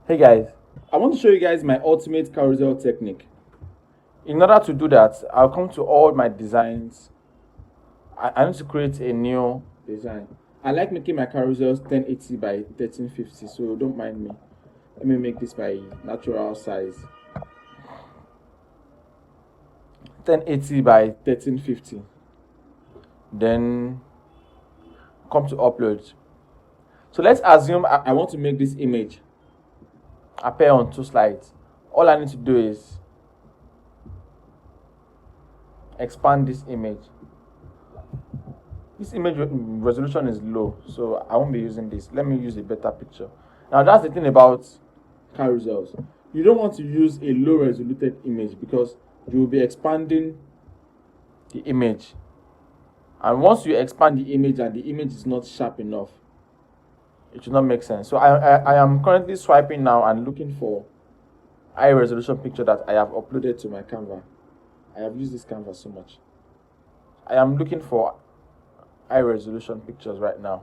Hey guys, I want to show you guys my ultimate carousel technique. In order to do that, I'll come to all my designs. I need to create a new design. I like making my carousels 1080 by 1350, so don't mind me. Let me make this by natural size. 1080 by 1350. Then come to upload. So let's assume I want to make this image appear on 2 slides. All I need to do is expand this image. This image resolution is low, so I won't be using this. Let me use a better picture. Now that's the thing about carousels. You don't want to use a low resoluted image because you will be expanding the image. And once you expand the image and the image is not sharp enough, it will not make sense. So I am currently swiping now and looking for high resolution picture that I have uploaded to my Canva. I have used this Canva so much. I am looking for high resolution pictures right now.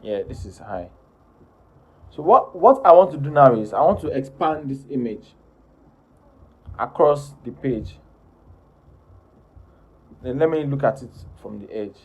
Yeah, this is high. So what I want to do now is I want to expand this image across the page. Then let me look at it from the edge.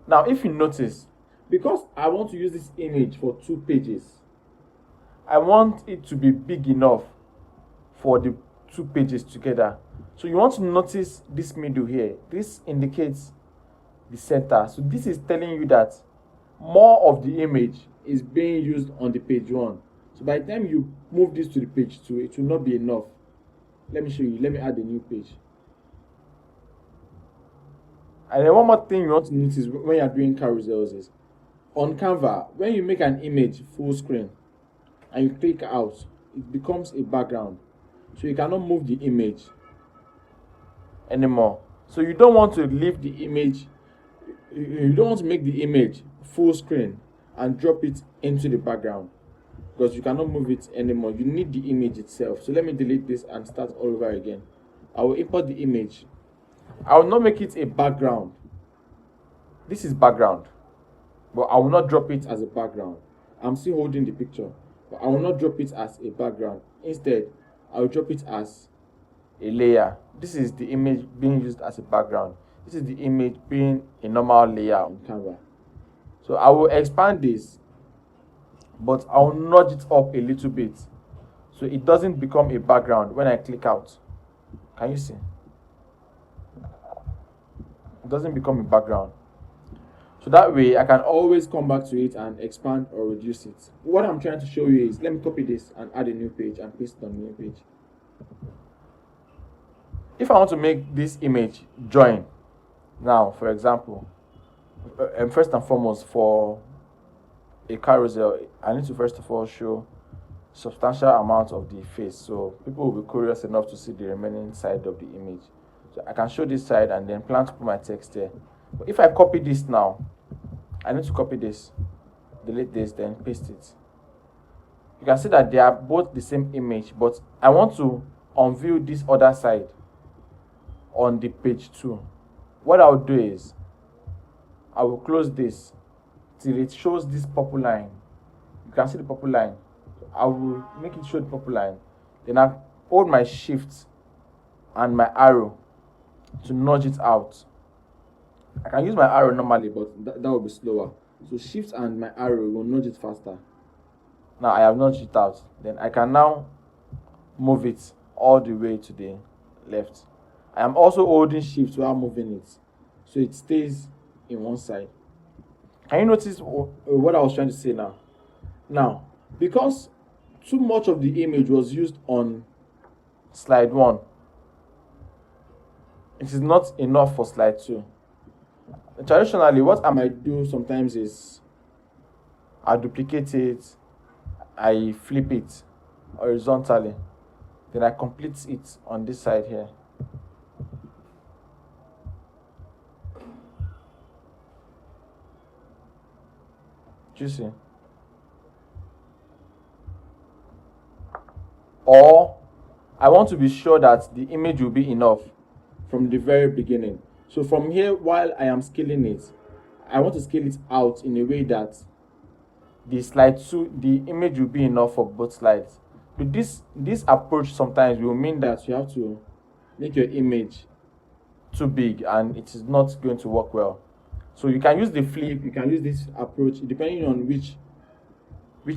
Now if you notice, because I want to use this image for 2 pages, I want it to be big enough for the 2 pages together. So you want to notice this middle here. This indicates the center. So this is telling you that more of the image is being used on the page 1. So by the time you move this to the page 2, it will not be enough. Let me show you. Let me add a new page. And then one more thing you want to notice when you're doing carousels is on Canva, when you make an image full screen and you click out, it becomes a background. So you cannot move the image anymore. So you don't want to leave the image, you don't want to make the image full screen and drop it into the background because you cannot move it anymore. You need the image itself. So let me delete this and start all over again. I will import the image. I will not make it a background. This is background, but I will not drop it as a background. I'm still holding the picture, but I will not drop it as a background. Instead, I will drop it as a layer. This is the image being used as a background. This is the image being a normal layer on Canva. So I will expand this, but I will nudge it up a little bit so it doesn't become a background when I click out. Can you see? It doesn't become a background. So that way I can always come back to it and expand or reduce it. What I'm trying to show you is, let me copy this and add a new page and paste it on the new page. If I want to make this image join, now for example, first and foremost for a carousel, I need to first of all show substantial amount of the face, so people will be curious enough to see the remaining side of the image. So I can show this side and then plan to put my text there. But if I copy this now, I need to copy this, delete this, then paste it. You can see that they are both the same image, but I want to unveil this other side on the page 2. What I'll do is I will close this till it shows this purple line. You can see the purple line. I will make it show the purple line. Then I hold my shift and my arrow to nudge it out. I can use my arrow normally, but that will be slower. So shift and my arrow will nudge it faster. Now I have nudged it out. Then I can now move it all the way to the left. I am also holding shift while moving it, so it stays in one side. Can you notice what I was trying to say now? Now, because too much of the image was used on slide 1, it is not enough for slide 2. Traditionally, what I might do sometimes is I duplicate it, I flip it horizontally, then I complete it on this side here. Do you see? Or I want to be sure that the image will be enough from the very beginning. So from here, while I am scaling it, I want to scale it out in a way that the image will be enough for both slides. But this approach sometimes will mean that you have to make your image too big and it is not going to work well. So you can use the flip, you can use this approach depending on which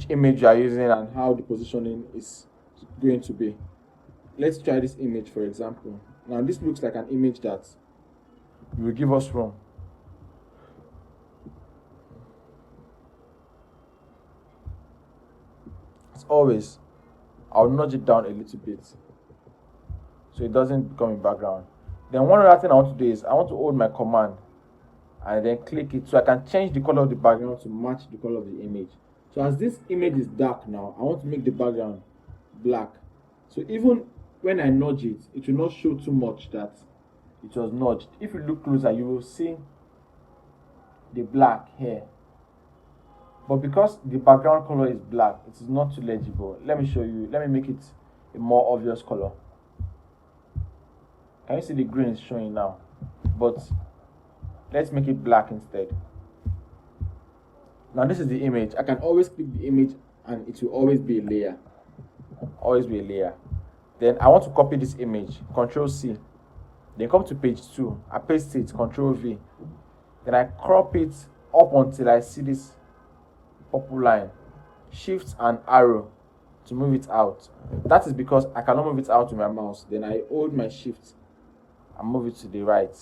image you are using and how the positioning is going to be. Let's try this image, for example. Now this looks like an image that will give us room. As always, I'll nudge it down a little bit so it doesn't become a background. Then one other thing I want to do is I want to hold my command and then click it so I can change the color of the background to match the color of the image. So as this image is dark now, I want to make the background black. So even when I nudge it, it will not show too much that it was nudged. If you look closer, you will see the black here. But because the background color is black, it is not too legible. Let me show you. Let me make it a more obvious color. Can you see the green is showing now? But let's make it black instead. Now this is the image. I can always click the image and it will always be a layer. Always be a layer. Then I want to copy this image. Control C. Then come to page 2. I paste it. Control V. Then I crop it up until I see this purple line. Shift and arrow to move it out. That is because I cannot move it out with my mouse. Then I hold my shift and move it to the right.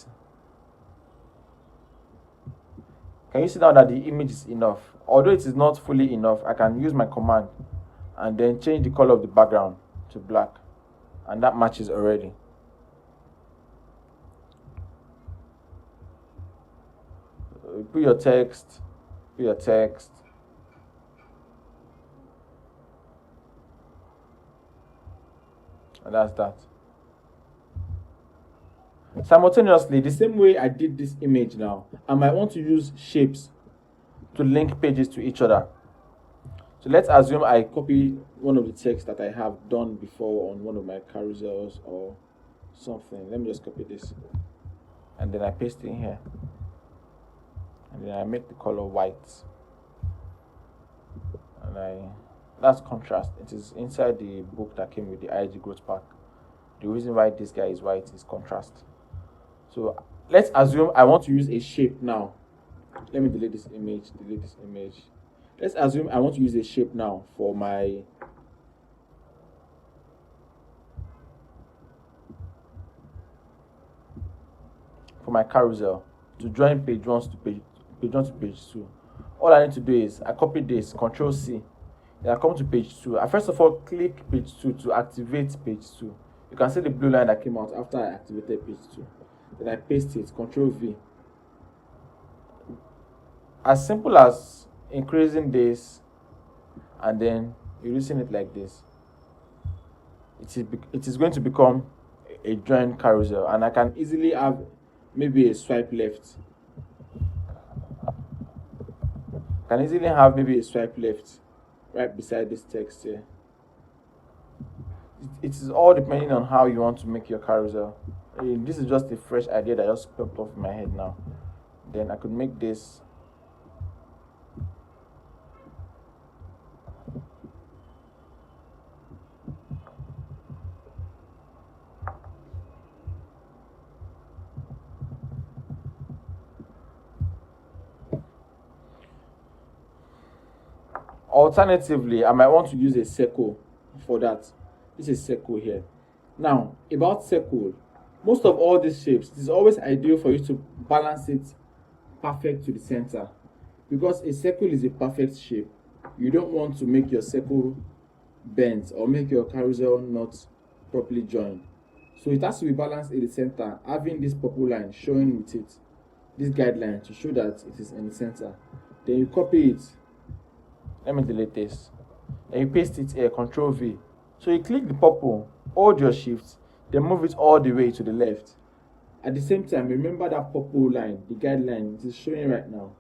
Can you see now that the image is enough? Although it is not fully enough, I can use my command and then change the color of the background to black. And that matches already. Put your text. And that's that. Simultaneously, the same way I did this image now, I might want to use shapes to link pages to each other. So let's assume I copy one of the texts that I have done before on one of my carousels or something. Let me just copy this. And then I paste it in here. And then I make the color white. And that's contrast. It is inside the book that came with the IG growth pack. The reason why this guy is white is contrast. So let's assume I want to use a shape now. Let me delete this image. Let's assume I want to use a shape now for my carousel to join page 1 to page 2. All I need to do is I copy this, Control C. Then I come to page 2. I first of all click page 2 to activate page 2. You can see the blue line that came out after I activated page 2. Then I paste it, Control V. As simple as increasing this and then reducing it like this. It is going to become a join carousel, and I can easily have maybe a swipe left. Right beside this text here. It is all depending on how you want to make your carousel. This is just a fresh idea that just popped off in my head now. Then I could make this alternatively, I might want to use a circle for that. This is circle here. Now, about circle, most of all these shapes, it is always ideal for you to balance it perfect to the center, because a circle is a perfect shape. You don't want to make your circle bent or make your carousel not properly joined. So it has to be balanced in the center, having this purple line showing with it, this guideline to show that it is in the center. Then you copy it. Let me delete this. Then you paste it here, Control V. So you click the purple, hold your shift, then move it all the way to the left. At the same time, remember that purple line, the guideline, it is showing right now.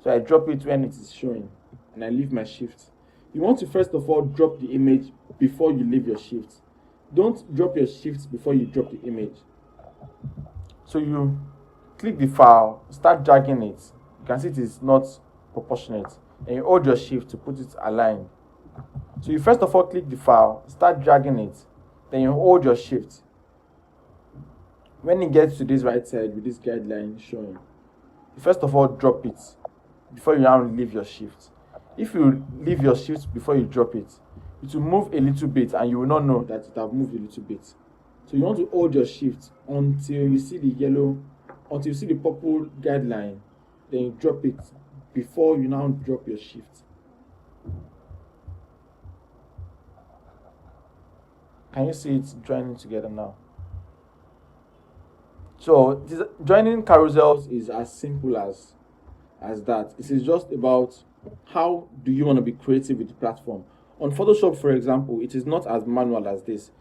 So I drop it when it is showing, and I leave my shift. You want to first of all drop the image before you leave your shift. Don't drop your shift before you drop the image. So you click the file, start dragging it. You can see it is not proportionate, and you hold your shift to put it aligned. So you first of all click the file, start dragging it, then you hold your shift. When it gets to this right side with this guideline showing, you first of all drop it before you now leave your shift. If you leave your shift before you drop it, it will move a little bit and you will not know that it have moved a little bit. So you want to hold your shift until you see the yellow, until you see the purple guideline, then you drop it before you now drop your shift. Can you see it joining together now? So joining carousels is as simple as that. It is just about how do you want to be creative with the platform. On Photoshop, for example, it is not as manual as this.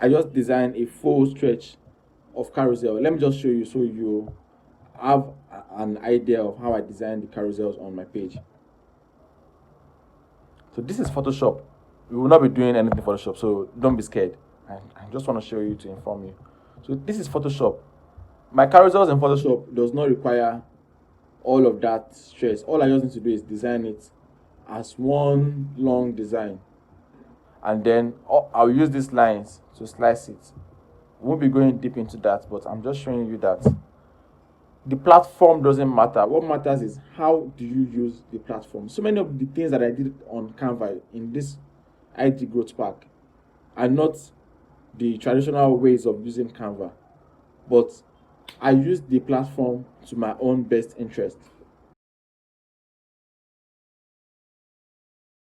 I just designed a full stretch of carousel. Let me just show you so you have an idea of how I designed the carousels on my page. So this is Photoshop. We will not be doing anything in Photoshop, so don't be scared. I just want to show you to inform you. So this is Photoshop. My carousels in Photoshop does not require all of that stress. All I just need to do is design it as one long design, and then I'll use these lines to slice it. We won't be going deep into that, but I'm just showing you that the platform doesn't matter. What matters is how do you use the platform. So many of the things that I did on Canva in this ID growth pack are not the traditional ways of using Canva, but I use the platform to my own best interest.